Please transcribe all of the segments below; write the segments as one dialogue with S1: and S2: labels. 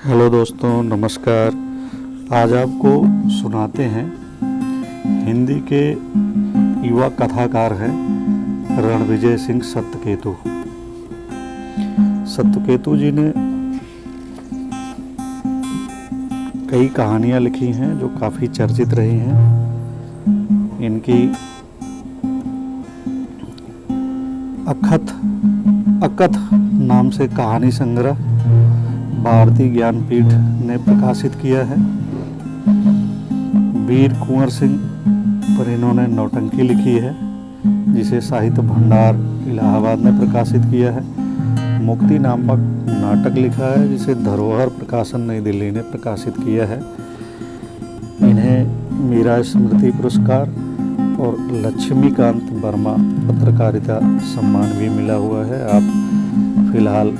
S1: Hello दोस्तों, नमस्कार। आज आपको सुनाते हैं हिंदी के युवा कथाकार हैं रणविजय सिंह सत्यकेतु। सत्यकेतु जी ने कई कहानियाँ लिखी हैं जो काफ़ी चर्चित रही हैं। इनकी अकथ नाम से कहानी संग्रह भारतीय ज्ञानपीठ ने प्रकाशित किया है। वीर कुंवर सिंह पर इन्होंने नौटंकी लिखी है जिसे साहित्य भंडार इलाहाबाद ने प्रकाशित किया है। मुक्ति नामक नाटक लिखा है जिसे धरोहर प्रकाशन नई दिल्ली ने प्रकाशित किया है। इन्हें मीरा स्मृति पुरस्कार और लक्ष्मीकांत वर्मा पत्रकारिता सम्मान भी मिला हुआ है। आप फिलहाल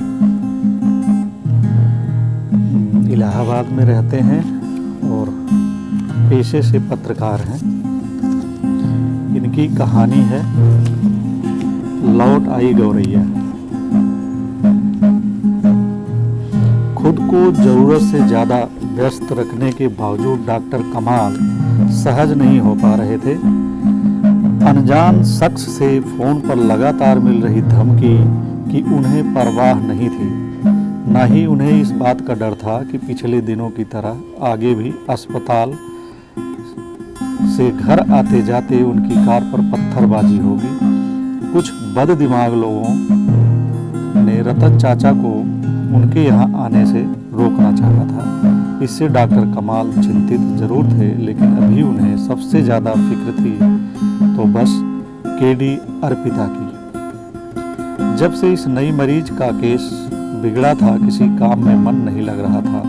S1: इलाहाबाद में रहते हैं और पेशे से पत्रकार हैं। इनकी कहानी है लौट आई गौरैया। खुद को जरूरत से ज़्यादा व्यस्त रखने के बावजूद डॉक्टर कमाल सहज नहीं हो पा रहे थे। अनजान शख्स से फोन पर लगातार मिल रही धमकी कि उन्हें परवाह नहीं थी। न ही उन्हें इस बात का डर था कि पिछले दिनों की तरह आगे भी अस्पताल से घर आते जाते उनकी कार पर पत्थरबाजी होगी। कुछ बद दिमाग लोगों ने रतन चाचा को उनके यहाँ आने से रोकना चाहा था। इससे डॉक्टर कमाल चिंतित जरूर थे, लेकिन अभी उन्हें सबसे ज़्यादा फिक्र थी तो बस केडी अर्पिता की। जब से इस नई मरीज का केस बिगड़ा था, किसी काम में मन नहीं लग रहा था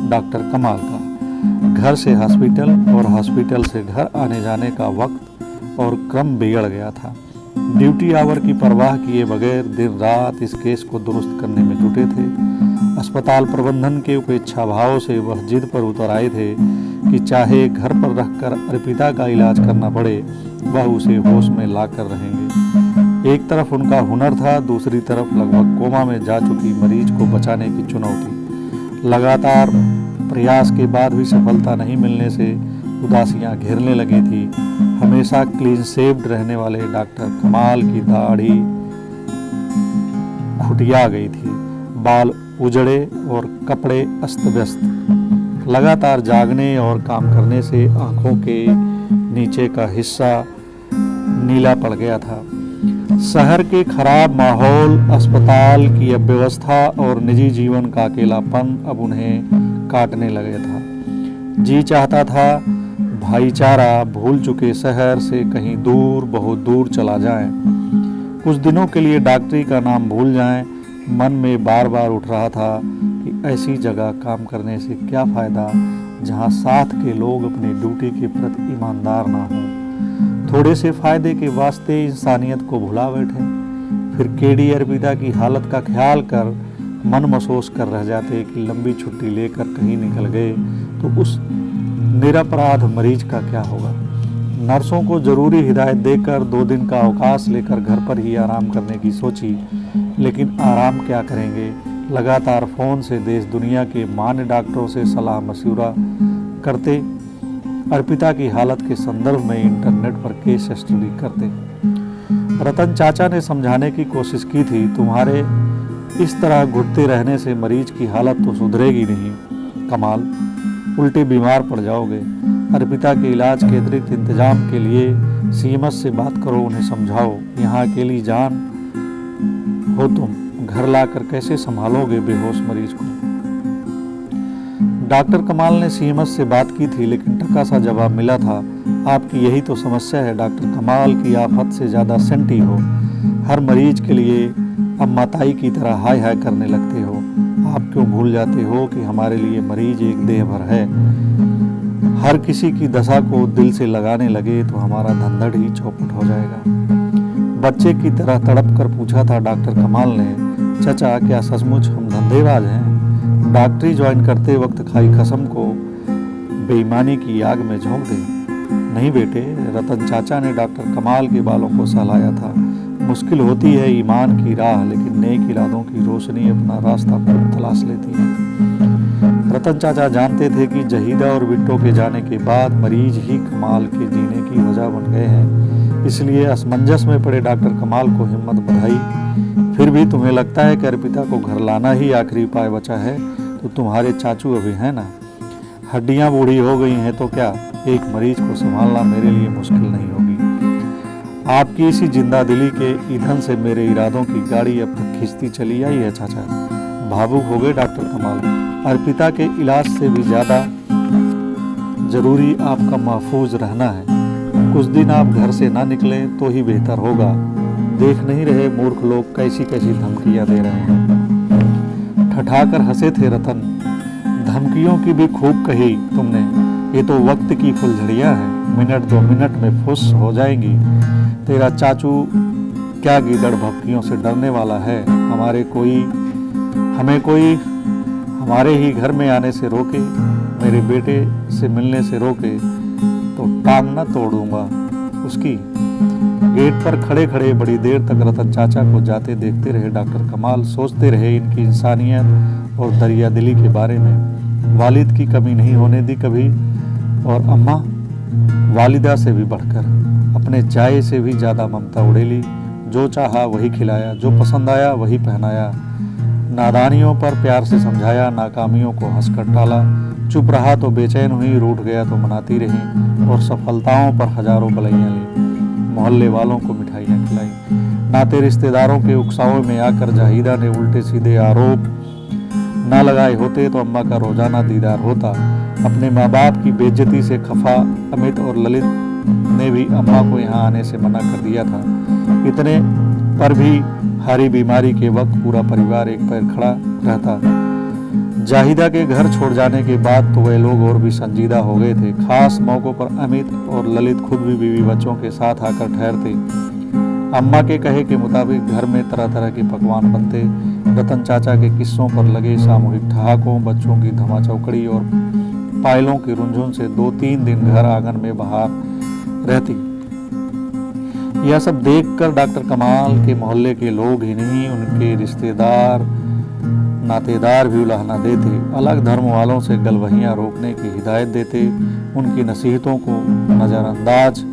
S1: डॉक्टर कमाल का। घर से हॉस्पिटल और हॉस्पिटल से घर आने जाने का वक्त और क्रम बिगड़ गया था। ड्यूटी आवर की परवाह किए बगैर दिन रात इस केस को दुरुस्त करने में जुटे थे। अस्पताल प्रबंधन के उपेक्षा भाव से वह जिद पर उतर आए थे कि चाहे घर पर रहकर अर्पिता का इलाज करना पड़े, वह उसे होश में लाकर रहेंगे। एक तरफ उनका हुनर था, दूसरी तरफ लगभग कोमा में जा चुकी मरीज को बचाने की चुनौती। लगातार प्रयास के बाद भी सफलता नहीं मिलने से उदासियां घेरने लगी थी। हमेशा क्लीन शेव्ड रहने वाले डॉक्टर कमाल की दाढ़ी खुटिया गई थी, बाल उजड़े और कपड़े अस्त व्यस्त। लगातार जागने और काम करने से आंखों के नीचे का हिस्सा नीला पड़ गया था। शहर के खराब माहौल, अस्पताल की अव्यवस्था और निजी जीवन का अकेलापन अब उन्हें काटने लगा था। जी चाहता था भाईचारा भूल चुके शहर से कहीं दूर, बहुत दूर चला जाएं। कुछ दिनों के लिए डॉक्टरी का नाम भूल जाएं। मन में बार बार उठ रहा था कि ऐसी जगह काम करने से क्या फ़ायदा जहां साथ के लोग अपनी ड्यूटी के प्रति ईमानदार ना हों। थोड़े से फ़ायदे के वास्ते इंसानियत को भुला बैठे। फिर केडी अर्पिता की हालत का ख्याल कर मन महसूस कर रह जाते कि लंबी छुट्टी लेकर कहीं निकल गए तो उस निरपराध मरीज का क्या होगा। नर्सों को ज़रूरी हिदायत देकर 2 दिन का अवकाश लेकर घर पर ही आराम करने की सोची, लेकिन आराम क्या करेंगे। लगातार फ़ोन से देश दुनिया के मान्य डॉक्टरों से सलाह मशवरा करते, अर्पिता की हालत के संदर्भ में इंटरनेट पर केस स्टडी करते। रतन चाचा ने समझाने की कोशिश की थी, तुम्हारे इस तरह घुटते रहने से मरीज की हालत तो सुधरेगी नहीं कमाल, उल्टे बीमार पड़ जाओगे। अर्पिता के इलाज के अतिरिक्त इंतजाम के लिए सीएमएस से बात करो, उन्हें समझाओ। यहाँ अकेली जान हो तुम, घर लाकर कैसे संभालोगे बेहोश मरीज को। डॉक्टर कमाल ने सीएमएस से बात की थी, लेकिन टका सा जवाब मिला था, आपकी यही तो समस्या है डॉक्टर कमाल की, आप हद से ज़्यादा सेंटी हो। हर मरीज के लिए अब माताई की तरह हाय हाय करने लगते हो। आप क्यों भूल जाते हो कि हमारे लिए मरीज एक देह भर है। हर किसी की दशा को दिल से लगाने लगे तो हमारा धंधड़ ही चौपट हो जाएगा। बच्चे की तरह तड़प कर पूछा था डॉक्टर कमाल ने, चाचा क्या सचमुच हम धंधेबाज हैं। डॉक्टरी ज्वाइन करते वक्त खाई कसम को बेईमानी की आग में झोंक दे। नहीं बेटे, रतन चाचा ने डॉक्टर कमाल के बालों को सहलाया था। मुश्किल होती है ईमान की राह, लेकिन नेक इरादों की रोशनी अपना रास्ता खुद तलाश लेती है। रतन चाचा जानते थे कि जहीदा और बिट्टो के जाने के बाद मरीज ही कमाल के जीने की वजह बन गए हैं। इसलिए असमंजस में पड़े डॉक्टर कमाल को हिम्मत बधाई। फिर भी तुम्हें लगता है कि अर्पिता को घर लाना ही आखिरी उपाय बचा है तो तुम्हारे चाचू अभी हैं ना, हड्डियां बूढ़ी हो गई हैं तो क्या एक मरीज को संभालना मेरे लिए मुश्किल नहीं होगी। आपकी इसी जिंदा दिली के ईंधन से मेरे इरादों की गाड़ी अब तक खींचती चली आई है चाचा। भावुक हो गए डॉक्टर कमाल। अर्पिता के इलाज से भी ज्यादा जरूरी आपका महफूज रहना है। कुछ दिन आप घर से ना निकलें तो ही बेहतर होगा। देख नहीं रहे मूर्ख लोग कैसी कैसी धमकियां दे रहे हैं। ठठाकर हंसे थे रतन। धमकियों की भी खूब कही तुमने, ये तो वक्त की फुलझड़ियां हैं, मिनट 2 मिनट में फुस हो जाएंगी। तेरा चाचू क्या गीदड़ भक्तियों से डरने वाला है। हमें कोई हमारे ही घर में आने से रोके, मेरे बेटे से मिलने से रोके तो टांग न तोड़ दूंगा उसकी। गेट पर खड़े खड़े बड़ी देर तक रतन चाचा को जाते देखते रहे डॉक्टर कमाल। सोचते रहे इनकी इंसानियत और दरिया दिली के बारे में। वालिद की कमी नहीं होने दी कभी, और अम्मा वालिदा से भी बढ़कर, अपने चाय से भी ज़्यादा ममता उड़ेली। जो चाहा वही खिलाया, जो पसंद आया वही पहनाया। नादानियों पर प्यार से समझाया, नाकामियों को हंसकर टाला। चुप रहा तो बेचैन हुई, रूठ गया तो मनाती रही, और सफलताओं पर हजारों बलैयां ली। मोहल्ले वालों को मिठाइयाँ खिलाई। नाते रिश्तेदारों के उकसावे में आकर जाहिदा ने उल्टे सीधे आरोप ना लगाए होते तो अम्मा का रोजाना दीदार होता। अपने माँ बाप की बेइज्जती से खफा अमित और ललित ने भी अम्मा को यहाँ आने से मना कर दिया था। इतने पर भी हारी बीमारी के वक्त पूरा परिवार एक पैर खड़ा रहता। जाहिदा के घर छोड़ जाने के बाद तो वे लोग और भी संजीदा हो गए थे। खास मौक़ों पर अमित और ललित खुद भी बीवी बच्चों के साथ आकर ठहरते। अम्मा के कहे के मुताबिक घर में तरह तरह के पकवान बनते। रतन चाचा के किस्सों पर लगे सामूहिक ठहाकों, बच्चों की धमा चौकड़ी और पायलों की रुंझुन से 2-3 दिन घर आंगन में बाहर रहती। यह सब देखकर डॉक्टर कमाल के मोहल्ले के लोग ही नहीं, उनके रिश्तेदार नातेदार भी उलाहना देते। अलग धर्म वालों से गलवहियाँ रोकने की हिदायत देते। उनकी नसीहतों को नज़रअंदाज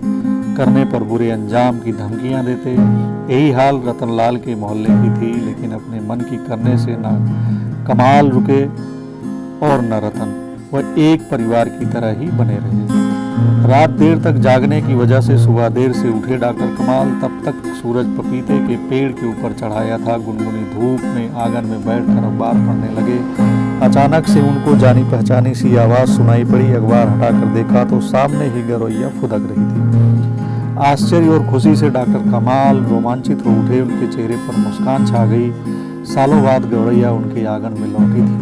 S1: करने पर बुरे अंजाम की धमकियाँ देते। यही हाल रतनलाल के मोहल्ले की थी, लेकिन अपने मन की करने से न कमाल रुके और न रतन। वह एक परिवार की तरह ही बने रहे। रात देर तक जागने की वजह से सुबह देर से उठे डॉक्टर कमाल। तब तक सूरज पपीते के पेड़ के ऊपर चढ़ाया था। गुनगुनी धूप में आंगन में बैठकर अखबार पढ़ने लगे। अचानक से उनको जानी पहचानी सी आवाज़ सुनाई पड़ी। अखबार हटाकर देखा तो सामने ही गौरैया फुदक रही थी। आश्चर्य और खुशी से डॉक्टर कमाल रोमांचित हो उठे। उनके चेहरे पर मुस्कान छा गई। सालों बाद गौरैया उनके आंगन में लौटी थी।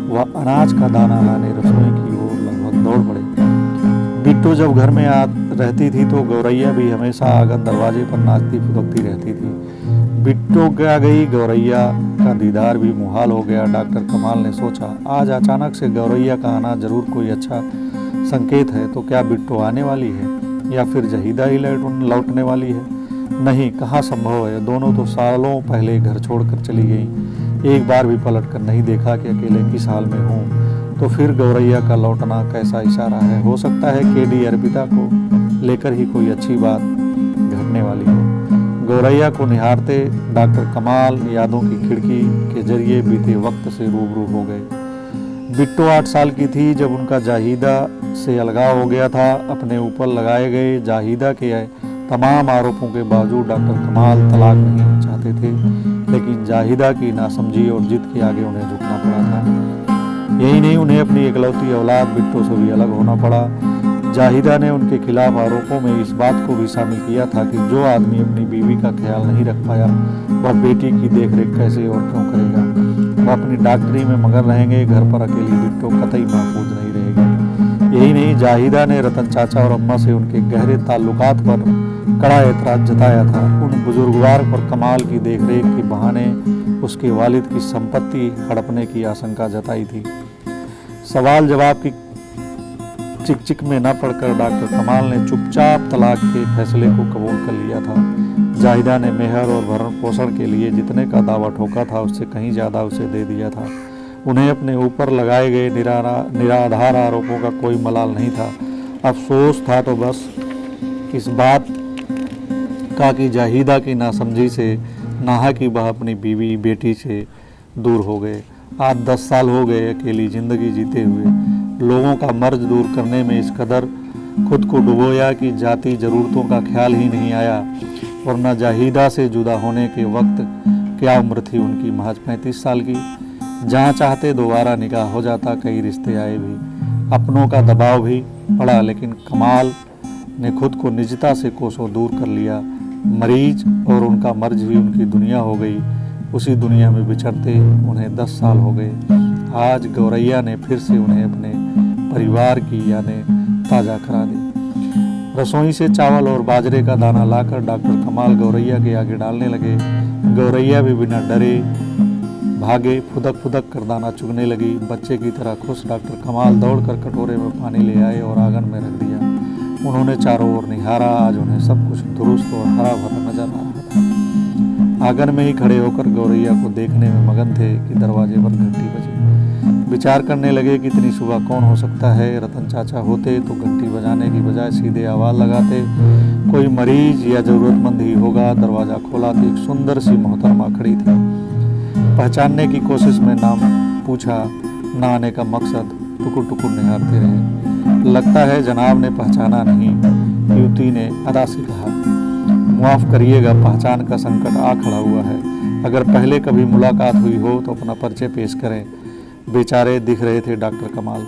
S1: वह अनाज का दाना लाने रसोई की ओर लगभग दौड़ पड़े। बिट्टो जब घर में रहती थी तो गौरैया भी हमेशा आंगन दरवाजे पर नाचती फुदकती रहती थी। बिट्टो क्या गई, गौरैया का दीदार भी मुहाल हो गया। डॉक्टर कमाल ने सोचा, आज अचानक से गौरैया का आना जरूर कोई अच्छा संकेत है। तो क्या बिट्टो आने वाली है या फिर जहीदा ही लौटने वाली है? नहीं, कहाँ संभव है। दोनों तो सालों पहले घर छोड़कर चली गई। एक बार भी पलट कर नहीं देखा कि अकेले किस हाल में हूँ। तो फिर गौरैया का लौटना कैसा इशारा है? हो सकता है केडी अर्पिता को लेकर ही कोई अच्छी बात घटने वाली हो। गौरैया को निहारते डॉक्टर कमाल यादों की खिड़की के जरिए बीते वक्त से रूबरू हो गए। बिट्टो 8 साल की थी जब उनका जाहिदा से अलगाव हो गया था। अपने ऊपर लगाए गए जाहिदा के तमाम आरोपों के बावजूद डॉक्टर कमाल तलाक नहीं चाहते थे, लेकिन जाहिदा की नासमझी और जिद के आगे उन्हें झुकना पड़ा था। यही नहीं, उन्हें अपनी इकलौती औलाद बिट्टो से भी अलग होना पड़ा। जाहिदा ने उनके खिलाफ आरोपों में इस बात को भी शामिल किया था कि जो आदमी अपनी बीवी का ख्याल नहीं रख पाया वह बेटी की देखरेख कैसे और क्यों करेगा। वह अपनी डॉक्टरी में मगन रहेंगे। घर पर अकेली बिट्टो कतई महफूज नहीं रहेगी। यही नहीं, जाहिदा ने रतन चाचा और अम्मा से उनके गहरे ताल्लुकात पर कड़ा एतराज जताया था। उन बुजुर्गवार पर कमाल की देखरेख के बहाने उसके वालिद की संपत्ति हड़पने की आशंका जताई थी। सवाल जवाब की चिक में न पड़कर डॉक्टर कमाल ने चुपचाप तलाक के फैसले को कबूल कर लिया था। जाहिदा ने मेहर और भरण पोषण के लिए जितने का दावा ठोका था उससे कहीं ज़्यादा उसे दे दिया था। उन्हें अपने ऊपर लगाए गए निराधार आरोपों का कोई मलाल नहीं था। अफसोस था तो बस इस बात का कि जाहिदा की नासमझी से नाहा कि वह अपनी बीवी बेटी से दूर हो गए। आज 10 साल हो गए अकेली ज़िंदगी जीते हुए। लोगों का मर्ज दूर करने में इस कदर खुद को डुबोया कि जाती ज़रूरतों का ख्याल ही नहीं आया। वरना जाहिदा से जुदा होने के वक्त क्या उम्र थी उनकी, महज 35 साल की। जहाँ चाहते दोबारा निकाह हो जाता। कई रिश्ते आए भी, अपनों का दबाव भी पड़ा, लेकिन कमाल ने खुद को निजता से कोसों दूर कर लिया। मरीज और उनका मर्ज ही उनकी दुनिया हो गई। उसी दुनिया में विचरते उन्हें 10 साल हो गए। आज गौरैया ने फिर से उन्हें अपने परिवार की यादें ताज़ा करा दी। रसोई से चावल और बाजरे का दाना लाकर डॉक्टर कमाल गौरैया के आगे डालने लगे। गौरैया भी बिना डरे भागे फुदक फुदक कर दाना चुगने लगी। बच्चे की तरह खुश डॉक्टर कमाल दौड़कर कटोरे में पानी ले आए और आंगन में रख दिया। उन्होंने चारों ओर निहारा। आज उन्हें सब कुछ दुरुस्त और हरा भरा नजर आ रहा था। आंगन में ही खड़े होकर गौरैया को देखने में मगन थे कि दरवाजे पर घंटी बजी। विचार करने लगे कि इतनी सुबह कौन हो सकता है। रतन चाचा होते तो घंटी बजाने की बजाय सीधे आवाज़ लगाते। कोई मरीज या ज़रूरतमंद ही होगा। दरवाज़ा खोला तो एक सुंदर सी मोहतरमा खड़ी थी। पहचानने की कोशिश में नाम पूछा। न आने का मकसद टुकुर टुकुर निहारते रहे। लगता है जनाब ने पहचाना नहीं, युवती ने अदा से कहा। माफ़ करिएगा, पहचान का संकट आ खड़ा हुआ है। अगर पहले कभी मुलाकात हुई हो तो अपना परिचय पेश करें। बेचारे दिख रहे थे डॉक्टर कमाल।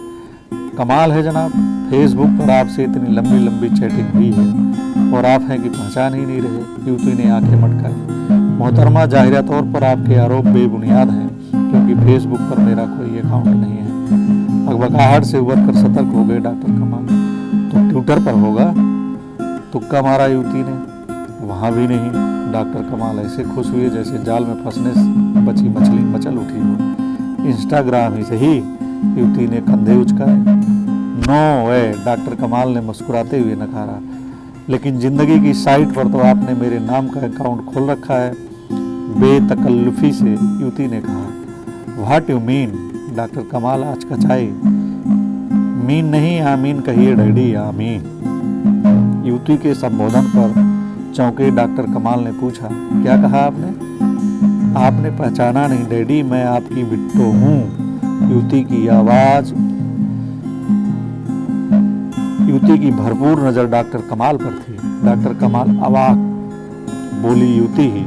S1: कमाल है जनाब, फेसबुक पर आपसे इतनी लंबी लंबी चैटिंग हुई है और आप हैं कि पहचान ही नहीं रहे। युवती ने आंखें मटकाई। मोहतरमा, जाहिरा तौर पर आपके आरोप बेबुनियाद हैं, क्योंकि फेसबुक पर मेरा कोई अकाउंट नहीं है। अगबकाहट से उबर कर सतर्क हो गए डॉक्टर कमाल। तो ट्विटर पर होगा? तुक्का मारा युवती ने। वहाँ भी नहीं। डॉक्टर कमाल ऐसे खुश हुए जैसे जाल में फंसने से बची मछली मचल उठी हो। इंस्टाग्राम ही सही, युवती ने कंधे उचकाए। नो वे, डॉक्टर कमाल ने मुस्कुराते हुए नकारा। लेकिन जिंदगी की साइट पर तो आपने मेरे नाम का अकाउंट खोल रखा है, बेतकल्लुफी से युवती ने कहा। What you mean? डॉक्टर कमाल आचकचाए। मीन नहीं, आमीन कहिए डैडी, आमीन। युवती के संबोधन पर चौंके डॉक्टर कमाल ने पूछा, क्या कहा आपने? आपने पहचाना नहीं डैडी, मैं आपकी बिट्टो हूँ। युवती की भरपूर नजर डॉक्टर कमाल पर थी। डॉक्टर कमाल अवाक। बोली युवती ही,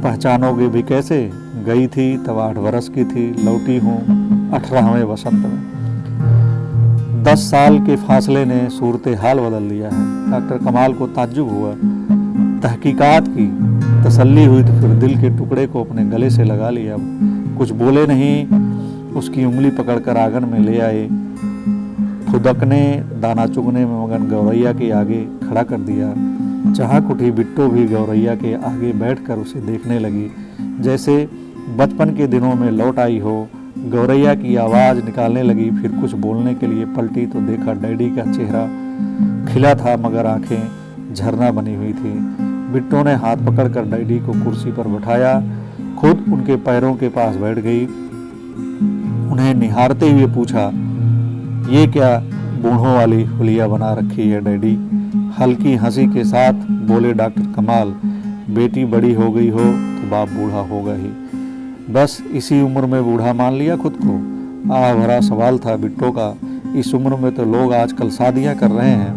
S1: पहचानोगे भी कैसे? गई थी तब 8 बरस की थी, लौटी हूँ 18वें वसंत में। 10 साल के फासले ने सूरत हाल बदल दिया है। डॉक्टर कमाल को ताज्जुब हुआ। तहकीकात की, तसल्ली हुई तो फिर दिल के टुकड़े को अपने गले से लगा लिया। कुछ बोले नहीं। उसकी उंगली पकड़कर आंगन में ले आए। फुदकने दाना चुगने में मगन गौरैया के आगे खड़ा कर दिया। चाहक उठी बिट्टो भी गौरैया के आगे बैठकर उसे देखने लगी, जैसे बचपन के दिनों में लौट आई हो। गौरैया की आवाज़ निकालने लगी, फिर कुछ बोलने के लिए पलटी तो देखा डैडी का चेहरा खिला था, मगर आंखें झरना बनी हुई थी। बिट्टो ने हाथ पकड़कर डैडी को कुर्सी पर बैठाया, खुद उनके पैरों के पास बैठ गई। उन्हें निहारते हुए पूछा, ये क्या बूढ़ों वाली हुलिया बना रखी है डैडी? हल्की हंसी के साथ बोले डॉक्टर कमाल। बेटी बड़ी हो गई हो तो बाप बूढ़ा होगा ही। बस इसी उम्र में बूढ़ा मान लिया खुद को? आह भरा सवाल था बिट्टो का। इस उम्र में तो लोग आजकल शादियां कर रहे हैं।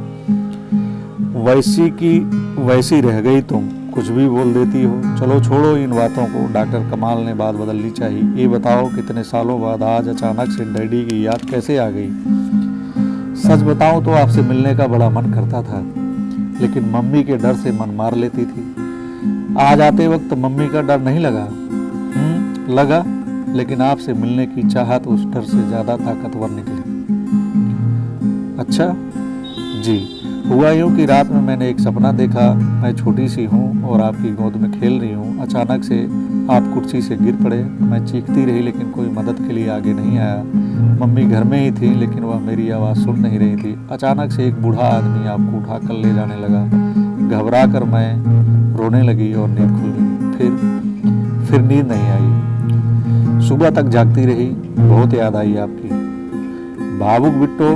S1: वैसी की वैसी रह गई तुम, कुछ भी बोल देती हो। चलो छोड़ो इन बातों को, डॉक्टर कमाल ने बात बदलनी चाहिए। ये बताओ कितने सालों बाद आज अचानक से डैडी की याद कैसे आ गई? सच बताऊं तो आपसे मिलने का बड़ा मन करता था, लेकिन मम्मी के डर से मन मार लेती थी। आज आते वक्त मम्मी का डर नहीं लगा? लगा, लेकिन आपसे मिलने की चाहत उस डर से ज्यादा ताकतवर निकली। अच्छा जी, हुआ यूँ कि रात में मैंने एक सपना देखा। मैं छोटी सी हूँ और आपकी गोद में खेल रही हूँ। अचानक से आप कुर्सी से गिर पड़े। मैं चीखती रही, लेकिन कोई मदद के लिए आगे नहीं आया। मम्मी घर में ही थी, लेकिन वह मेरी आवाज़ सुन नहीं रही थी। अचानक से एक बूढ़ा आदमी आपको उठाकर ले जाने लगा। घबरा कर मैं रोने लगी और नींद खुल गई। फिर नींद नहीं आई। सुबह तक जागती रही, बहुत याद आई आपकी। भावुक बिट्टो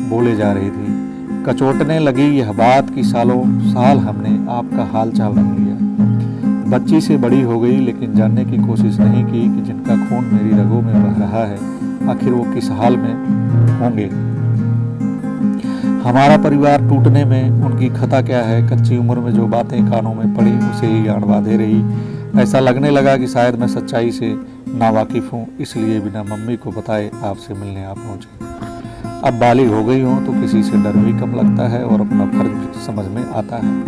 S1: बोले जा रही थी, कचोटने लगी यह बात कि सालों साल हमने आपका हाल चाल नहीं लिया। बच्ची से बड़ी हो गई, लेकिन जानने की कोशिश नहीं की कि जिनका खून मेरी रगों में बह रहा है, आखिर वो किस हाल में होंगे। हमारा परिवार टूटने में उनकी खता क्या है। कच्ची उम्र में जो बातें कानों में पड़ी उसे ही गांड बांधे रही। ऐसा लगने लगा कि शायद मैं सच्चाई से नावाकिफ हूँ, इसलिए बिना मम्मी को बताए आपसे मिलने आ पहुंचे। अब बालिग हो गई हूँ तो किसी से डर भी कम लगता है और अपना फर्ज समझ में आता है।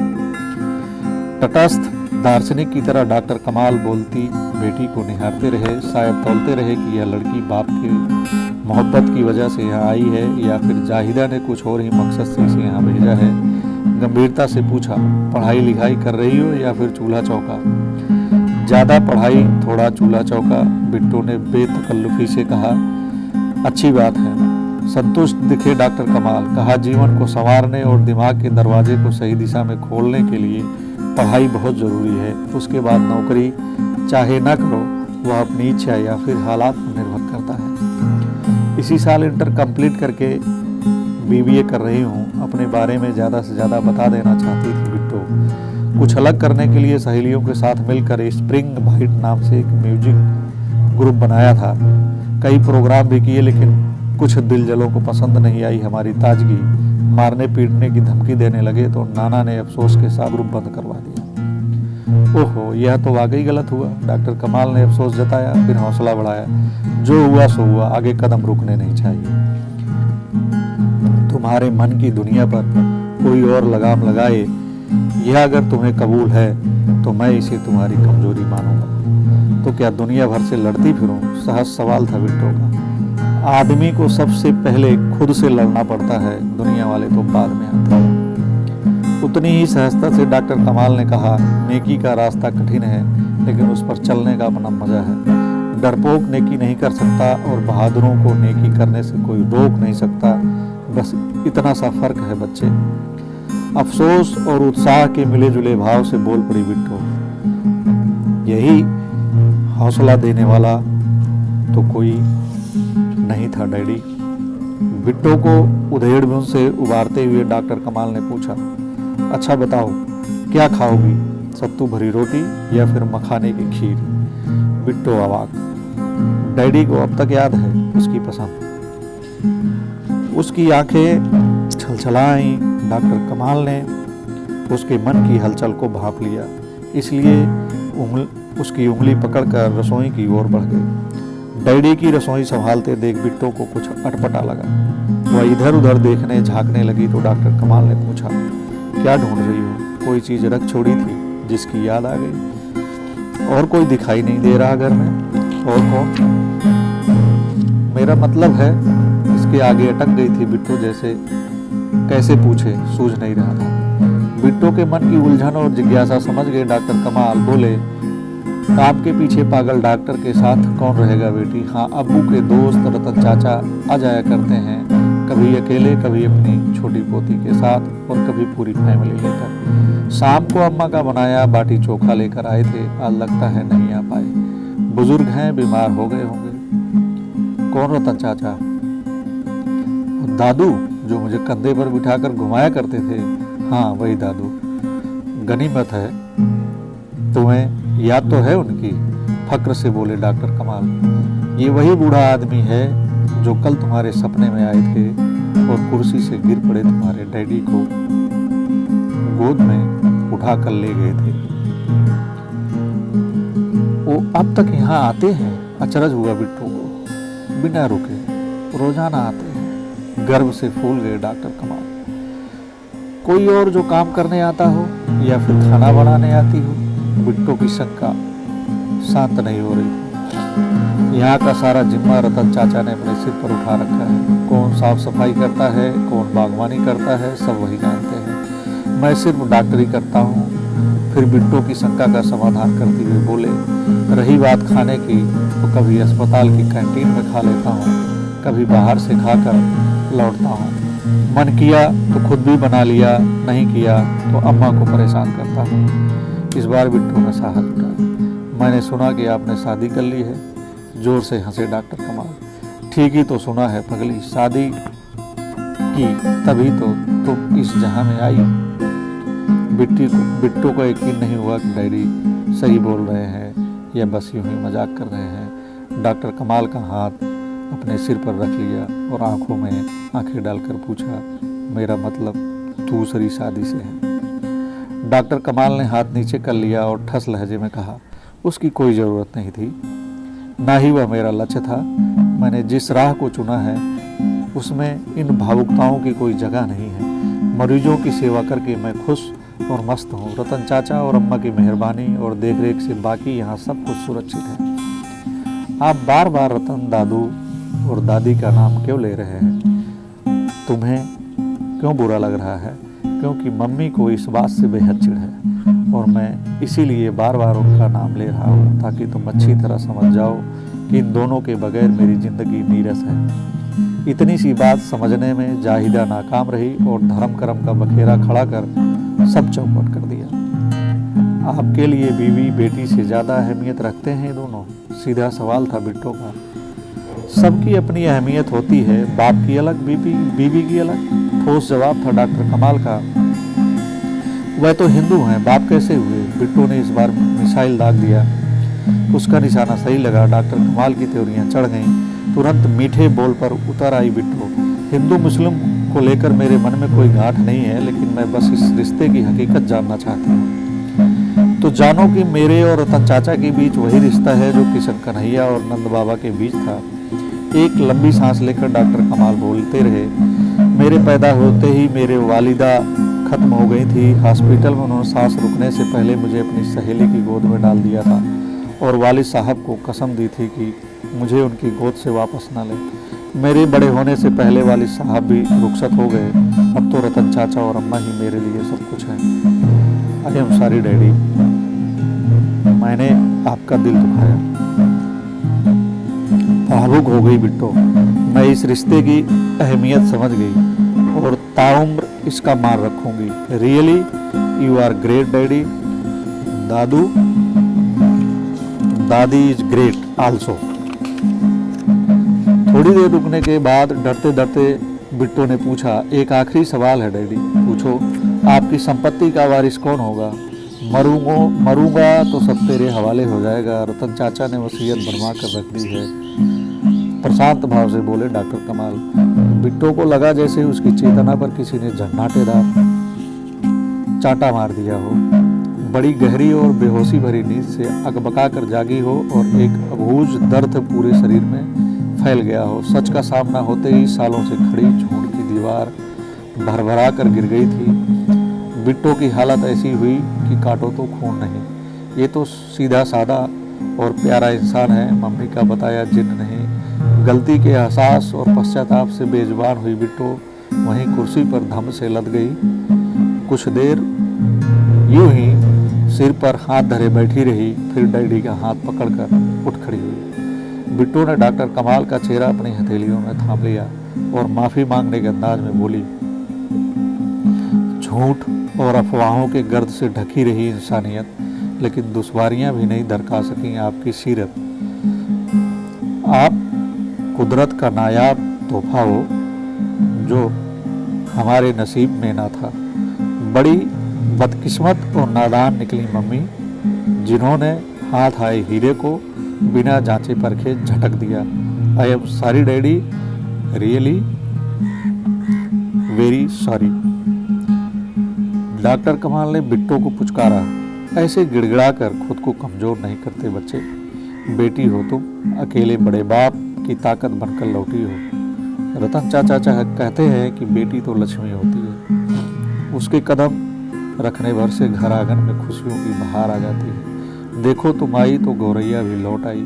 S1: तटस्थ दार्शनिक की तरह डॉक्टर कमाल बोलती बेटी को निहारते रहे, शायद तौलते रहे कि यह लड़की बाप की मोहब्बत की वजह से यहाँ आई है या फिर जाहिदा ने कुछ और ही मकसद से इसे यहाँ भेजा है। गंभीरता से पूछा, पढ़ाई लिखाई कर रही हो या फिर चूल्हा चौका? ज़्यादा पढ़ाई थोड़ा चूल्हा चौका, बिट्टो ने बेतकल्लुफी से कहा। अच्छी बात है, संतुष्ट दिखे डॉक्टर कमाल। कहा, जीवन को संवारने और दिमाग के दरवाजे को सही दिशा में खोलने के लिए पढ़ाई बहुत ज़रूरी है। उसके बाद नौकरी चाहे ना करो, वह अपनी इच्छा या फिर हालात पर निर्भर करता है। इसी साल इंटर कंप्लीट करके बीबीए कर रही हूँ। अपने बारे में ज़्यादा से ज़्यादा बता देना चाहती थी बिट्टो। कुछ अलग करने के लिए सहेलियों के साथ मिलकर स्प्रिंग बाइट नाम से एक म्यूजिक ग्रुप बनाया था। कई प्रोग्राम भी किए, लेकिन कुछ दिलजलों को पसंद नहीं आई हमारी ताजगी। मारने पीटने की धमकी देने लगे तो नाना ने अफसोस के साथ ग्रुप बंद करवा दिया। ओहो, यह तो वाकई गलत हुआ। डॉक्टर कमाल ने अफसोस जताया, फिर हौसला बढ़ाया। जो हुआ सो हुआ, आगे कदम रुकने नहीं चाहिए। तुम्हारे मन की दुनिया पर कोई और लगाम लगाए, यह अगर तुम्हें कबूल है तो मैं इसे तुम्हारी कमजोरी मानूंगा। तो क्या दुनिया भर से लड़ती फिरूं? सहज सवाल था बिट्टो का। आदमी को सबसे पहले खुद से लड़ना पड़ता है, दुनिया वाले तो बाद में आते हैं। उतनी ही सहजता से डॉक्टर कमाल ने कहा, नेकी का रास्ता कठिन है, लेकिन उस पर चलने का अपना मजा है। डरपोक नेकी नहीं कर सकता और बहादुरों को नेकी करने से कोई रोक नहीं सकता। बस इतना सा फर्क है बच्चे। अफसोस और उत्साह के मिले जुले भाव से बोल पड़ी बिट्टो। यही हौसला देने वाला तो कोई नहीं था डैडी। बिट्टो को उधेड़ से उबारते हुए डॉक्टर कमाल ने पूछा, अच्छा बताओ क्या खाओगी, सत्तू भरी रोटी या फिर मखाने की खीर? बिट्टो अवाक। डैडी को अब तक याद है उसकी पसंद। उसकी आंखें छलछलाई। डॉक्टर कमाल ने उसके मन की हलचल को भांप लिया, इसलिए उसकी उंगली पकड़कर रसोई की ओर बढ़ गए। डैडी की रसोई संभालते देख बिट्टो को कुछ अटपटा लगा। वह इधर उधर देखने झांकने लगी तो डॉक्टर कमाल ने पूछा, क्या ढूंढ रही हो? कोई चीज रख छोड़ी थी जिसकी याद आ गई? और कोई दिखाई नहीं दे रहा घर में? और कौन? मेरा मतलब है। इसके आगे अटक गई थी बिट्टो, जैसे कैसे पूछे सूझ नहीं रहा था। बिट्टो के मन की उलझन और जिज्ञासा समझ गए डॉक्टर कमाल। बोले, काम के पीछे पागल डॉक्टर के साथ कौन रहेगा बेटी? हाँ, अब्बू के दोस्त रतन चाचा आ जाया करते हैं, कभी अकेले, कभी अपनी छोटी पोती के साथ और कभी पूरी फैमिली लेकर। शाम को अम्मा का बनाया बाटी चोखा लेकर आए थे, आज लगता है नहीं आ पाए। बुजुर्ग हैं, बीमार हो गए होंगे। कौन रतन चाचा? दादू जो मुझे कंधे पर बिठाकर घुमाया करते थे। हाँ, वही दादू। गनीमत है तुम्हें याद तो है उनकी, फक्र से बोले डॉक्टर कमाल। ये वही बूढ़ा आदमी है जो कल तुम्हारे सपने में आए थे और कुर्सी से गिर पड़े तुम्हारे डैडी को गोद में उठा कर ले गए थे। वो अब तक यहाँ आते हैं? अचरज हुआ बिट्टू को। बिना रुके रोजाना आते हैं। गर्व से फूल गए डॉक्टर कमाल। कोई और जो काम करने आता हो या फिर खाना बनाने आती हो? बिट्टो की शंका शांत नहीं हो रही थी। यहाँ का सारा जिम्मा रतन चाचा ने अपने सिर पर उठा रखा है। कौन साफ सफाई करता है, कौन बागवानी करता है, सब वही जानते हैं। मैं सिर्फ डॉक्टरी करता हूँ। फिर बिट्टो की शंका का समाधान करते हुए बोले, रही बात खाने की, तो कभी अस्पताल की कैंटीन में खा लेता हूँ, कभी बाहर से खाकर लौटता हूँ। मन किया तो खुद भी बना लिया, नहीं किया तो अम्मा को परेशान करता हूँ। इस बार बिट्टू ने साहस उठाया। मैंने सुना कि आपने शादी कर ली है। जोर से हंसे डॉक्टर कमाल। ठीक ही तो सुना है पगली, शादी की तभी तो तुम इस जहां में आई। बिट्टू को यकीन नहीं हुआ कि डैडी सही बोल रहे हैं या बस यूं ही मजाक कर रहे हैं। डॉक्टर कमाल का हाथ अपने सिर पर रख लिया और आंखों में आंखें डालकर पूछा, मेरा मतलब दूसरी शादी से है। डॉक्टर कमाल ने हाथ नीचे कर लिया और ठस लहजे में कहा, उसकी कोई ज़रूरत नहीं थी, ना ही वह मेरा लक्ष्य था। मैंने जिस राह को चुना है उसमें इन भावुकताओं की कोई जगह नहीं है। मरीजों की सेवा करके मैं खुश और मस्त हूँ। रतन चाचा और अम्मा की मेहरबानी और देखरेख से बाकी यहाँ सब कुछ सुरक्षित है। आप बार बार रतन दादू और दादी का नाम क्यों ले रहे हैं? तुम्हें क्यों बुरा लग रहा है? क्योंकि मम्मी को इस बात से बेहद चिढ़ है और मैं इसीलिए बार बार उनका नाम ले रहा हूँ, ताकि तुम अच्छी तरह समझ जाओ कि इन दोनों के बगैर मेरी ज़िंदगी नीरस है। इतनी सी बात समझने में जाहिदा नाकाम रही और धर्म कर्म का बखेरा खड़ा कर सब चौपट कर दिया। आपके लिए बीवी बेटी से ज़्यादा अहमियत रखते हैं दोनों? सीधा सवाल था बिट्टो का। सबकी अपनी अहमियत होती है, बाप की अलग, बीवी की अलग। ठोस जवाब था डॉक्टर कमाल का। वह तो हिंदू हैं, बाप कैसे हुए? बिट्टो ने इस बार मिसाइल दाग दिया। उसका निशाना सही लगा। डॉक्टर कमाल की त्योरियां चढ़ गईं। तुरंत मीठे बोल पर उतर आई बिट्टो। हिंदू मुस्लिम को लेकर मेरे मन में कोई गांठ नहीं है, लेकिन मैं बस इस रिश्ते की हकीकत जानना चाहती हूँ। तो जानो कि मेरे और रतन चाचा के बीच वही रिश्ता है जो किशन कन्हैया और नंद बाबा के बीच था। एक लंबी सांस लेकर डॉक्टर कमाल बोलते रहे, मेरे पैदा होते ही मेरे वालिदा खत्म हो गई थी। हॉस्पिटल में उन्होंने सांस रुकने से पहले मुझे अपनी सहेली की गोद में डाल दिया था और वालिद साहब को कसम दी थी कि मुझे उनकी गोद से वापस न ले। मेरे बड़े होने से पहले वालिद साहब भी रुखसत हो गए। अब तो रतन चाचा और अम्मा ही मेरे लिए सब कुछ है। आई एम सॉरी डैडी, मैंने आपका दिल दुखाया। भावुक हो गई बिट्टो। मैं इस रिश्ते की अहमियत समझ गई और ताउम्र इसका मान रखूंगी। Really you are great daddy. दादी इज ग्रेट आल्सो। थोड़ी देर रुकने के बाद डरते डरते बिट्टो ने पूछा, एक आखिरी सवाल है डैडी। पूछो। आपकी संपत्ति का वारिस कौन होगा? मरूंगा तो सब तेरे हवाले हो जाएगा। रतन चाचा ने वसीयत बनवा कर रख दी है, प्रशांत भाव से बोले डॉक्टर कमाल। बिट्टो को लगा जैसे उसकी चेतना पर किसी ने झन्नाटेदार चांटा मार दिया हो। बड़ी गहरी और बेहोशी भरी नींद से अकबका कर जागी हो और एक अबूझ दर्द पूरे शरीर में फैल गया हो। सच का सामना होते ही सालों से खड़ी झूठ की दीवार भरभरा कर गिर गई थी। बिट्टो की हालत ऐसी हुई कि काटो तो खून नहीं। ये तो सीधा साधा और प्यारा इंसान है, मम्मी का बताया जिन्न नहीं। गलती के एहसास और पश्चाताप से बेजुबान हुई बिट्टो वहीं कुर्सी पर धम से लद गई। कुछ देर यूं ही सिर पर हाथ धरे बैठी रही, फिर डैडी का हाथ पकड़कर उठ खड़ी हुई। बिट्टो ने डॉक्टर कमाल का चेहरा अपनी हथेलियों में थाम लिया और माफ़ी मांगने के अंदाज में बोली, झूठ और अफवाहों के गर्द से ढकी रही इंसानियत, लेकिन दुश्वारियां भी नहीं दरका सकी आपकी सीरत। आप कुदरत का नायाब तोहफा हो जो हमारे नसीब में ना था। बड़ी बदकिस्मत और नादान निकली मम्मी, जिन्होंने हाथ आए हीरे को बिना जांचे परखे झटक दिया। I am sorry daddy, really very sorry. Doctor कमाल ने बिट्टो को पुचकारा, ऐसे गिड़गिड़ाकर खुद को कमजोर नहीं करते बच्चे। बेटी हो तुम, अकेले बड़े बाप की ताकत बनकर लौटी हो। रतन चाचा कहते हैं कि बेटी तो लक्ष्मी होती है, उसके कदम रखने भर से घर आंगन में खुशियों की बहार आ जाती है। देखो तुम आई तो गौरैया भी लौट आई।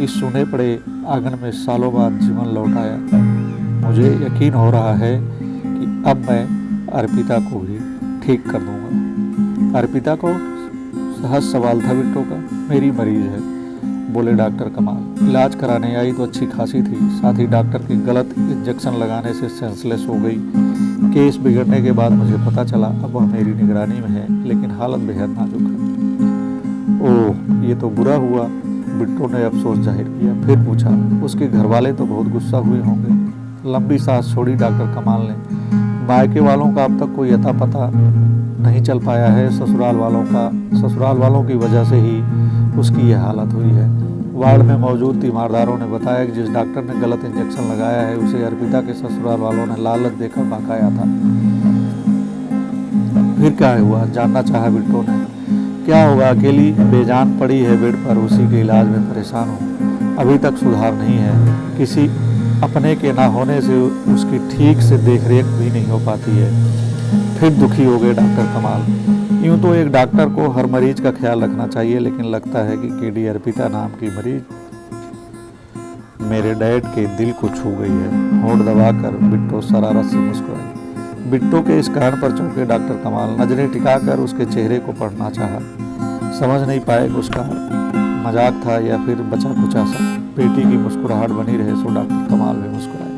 S1: इस सुने पड़े आंगन में सालों बाद जीवन लौट आया। मुझे यकीन हो रहा है कि अब मैं अर्पिता को भी ठीक कर दूंगा। अर्पिता को? सहज सवाल था बिट्टो का। मेरी मरीज है, बोले डॉक्टर कमाल। इलाज कराने आई तो अच्छी खासी थी, साथ ही डॉक्टर की गलत इंजेक्शन लगाने से सेंसलेस हो गई। केस बिगड़ने के बाद मुझे पता चला, अब वह मेरी निगरानी में है, लेकिन हालत बेहद नाजुक है। ओह, ये तो बुरा हुआ। बिट्टो ने अफसोस जाहिर किया। फिर पूछा, उसके घर वाले तो बहुत गुस्सा हुए होंगे। लंबी सांस छोड़ी डॉक्टर कमाल ने। मायके वालों का अब तक कोई अता पता नहीं चल पाया है। ससुराल वालों की वजह से ही उसकी यह हालत हुई है। वार्ड में मौजूद तीमारदारों ने बताया कि जिस डॉक्टर ने गलत इंजेक्शन लगाया है उसे अर्पिता के ससुराल वालों ने लालच देकर भड़काया था। फिर क्या हुआ, जानना चाहा बिट्टो ने। क्या होगा, अकेली बेजान पड़ी है बेड पर, उसी के इलाज में परेशान हूँ। अभी तक सुधार नहीं है। किसी अपने के ना होने से उसकी ठीक से देखरेख भी नहीं हो पाती है। फिर दुखी हो गए डॉक्टर कमाल। यूं तो एक डॉक्टर को हर मरीज का ख्याल रखना चाहिए, लेकिन लगता है कि केडी अर्पिता नाम की मरीज मेरे डैड के दिल को छू गई है। होंठ दबाकर बिट्टो शरारत से मुस्कुराई। बिट्टो के इस कारण पर चौंके डॉक्टर कमाल नजरें टिकाकर उसके चेहरे को पढ़ना चाहा। समझ नहीं पाए कि उसका मजाक था या फिर बचा कुचा सा। बेटी की मुस्कुराहट बनी रहे सो डॉक्टर कमाल भी मुस्कुराए।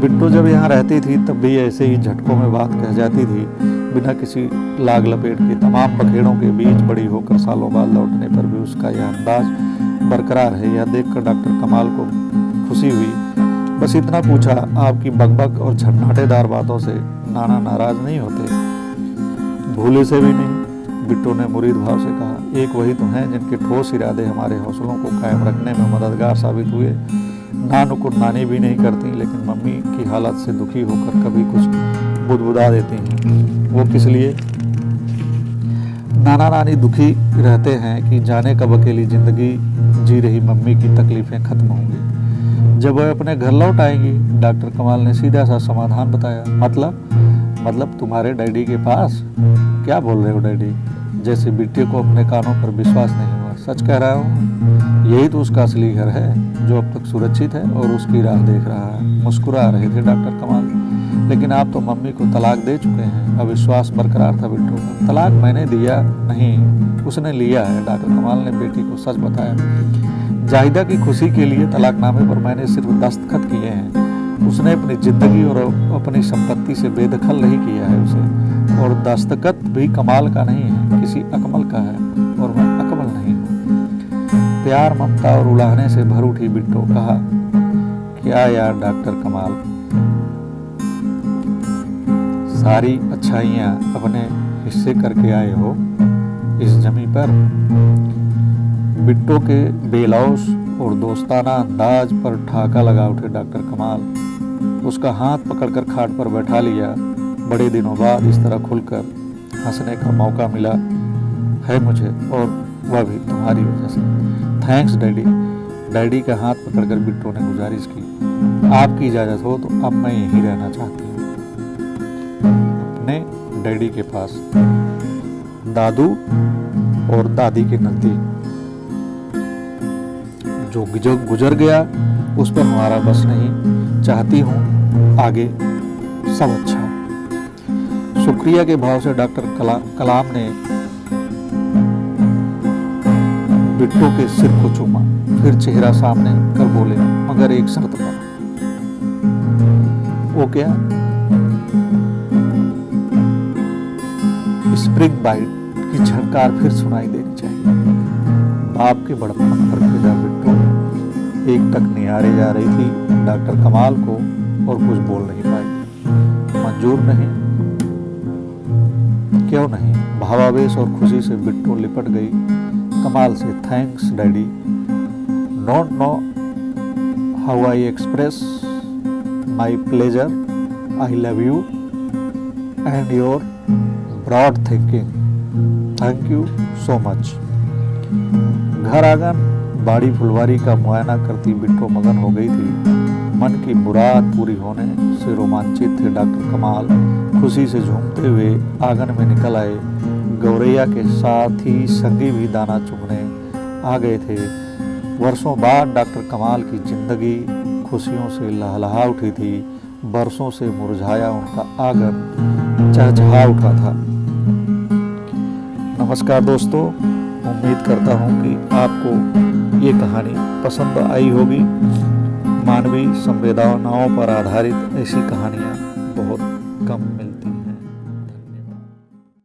S1: बिट्टो जब यहाँ रहती थी तब भी ऐसे ही झटकों में बात कह जाती थी, बिना किसी लाग लपेट के। तमाम बखेड़ों के बीच बड़ी होकर सालों बाद लौटने पर भी उसका यह अंदाज बरकरार है। यह देखकर डॉक्टर कमाल को खुशी हुई। बस इतना पूछा, आपकी बकबक और झन्नाटेदार बातों से नाना नाराज नहीं होते? भूले से भी नहीं, बिट्टो ने मुरीद भाव से कहा। एक वही तो हैं जिनके ठोस इरादे हमारे हौसलों को कायम रखने में मददगार साबित हुए। नानी भी नहीं करती, लेकिन मम्मी की हालत से दुखी होकर कभी कुछ बुदबुदा देती हैं। वो किस लिए? नाना नानी दुखी रहते हैं कि जाने कब अकेली जिंदगी जी रही मम्मी की तकलीफें खत्म होंगी, जब वह अपने घर लौट आएंगी। डॉक्टर कमाल ने सीधा सा समाधान बताया। मतलब तुम्हारे डैडी के पास? क्या बोल रहे हो डैडी? जैसे बेटे को अपने कानों पर विश्वास नहीं हुआ। सच कह रहा हूँ, यही तो उसका असली घर है जो अब तक सुरक्षित है और उसकी राह देख रहा है। मुस्कुरा रहे थे डॉक्टर कमाल। लेकिन आप तो मम्मी को तलाक दे चुके हैं। अविश्वास बरकरार था बिट्टू का। तलाक मैंने दिया नहीं, उसने लिया है। डॉक्टर कमाल ने बेटी को सच बताया। जाहिदा की खुशी के लिए तलाकनामे पर मैंने सिर्फ दस्तखत किए हैं। उसने अपनी जिंदगी और अपनी संपत्ति से बेदखल नहीं किया है उसे। और दस्तखत भी कमाल का नहीं है, किसी अकमल का है, और मैं अकमल नहीं हूँ। प्यार, ममता और उलाहने से भर उठी बिट्टो। कहा, क्या यार डॉक्टर कमाल, सारी अच्छाइयाँ अपने हिस्से करके आए हो इस जमी पर। बिट्टो के बेलौस और दोस्ताना अंदाज पर ठाका लगा उठे डॉक्टर कमाल। उसका हाथ पकड़कर खाट पर बैठा लिया। बड़े दिनों बाद इस तरह खुलकर हंसने का मौका मिला है मुझे, और वह भी तुम्हारी वजह से। Thanks daddy. डैडी का हाथ पकड़कर बिट्टो ने गुजारिश की। आपकी इजाज़त हो तो अब मैं यहीं रहना चाहती हूँ, अपने डैडी के पास, दादू और दादी के नज़दीक। जो गुजर गया उस पर हमारा बस नहीं। चाहती हूँ आगे सब अच्छा हो। शुक्रिया के भाव से डॉक्टर कलाम ने बिट्टो के सिर को चूमा। फिर चेहरा सामने कर बोले, मगर एक शर्त पर। वो क्या? स्प्रिंग बाइट की झनकार फिर सुनाई देनी चाहिए। बाप के बड़पन पर फिदा बिट्टो एक टक निहारे जा रही थी डॉक्टर कमाल को और कुछ बोल नहीं पाई। मंजूर नहीं? क्यों नहीं? भावावेश और खुशी से बिट्टो लिपट गई कमाल से। Thanks daddy. Don't know how I express my pleasure. I love you and your broad thinking. Thank you so much. घर आंगन बाड़ी फुलवारी का मुआयना करती बिट्टो मगन हो गई थी। मन की मुराद पूरी होने से रोमांचित थे डॉक्टर कमाल। खुशी से झूमते हुए आंगन में निकल आए। गौरैया के साथ ही संगी भी दाना चुगने आ गए थे। वर्षों बाद डॉक्टर कमाल की जिंदगी खुशियों से लहलहा उठी थी। बरसों से मुरझाया उनका आंगन चहचहा उठा था। नमस्कार दोस्तों, उम्मीद करता हूँ कि आपको ये कहानी पसंद आई होगी। मानवीय संवेदनाओं पर आधारित ऐसी कहानियाँ बहुत कम मिलती हैं।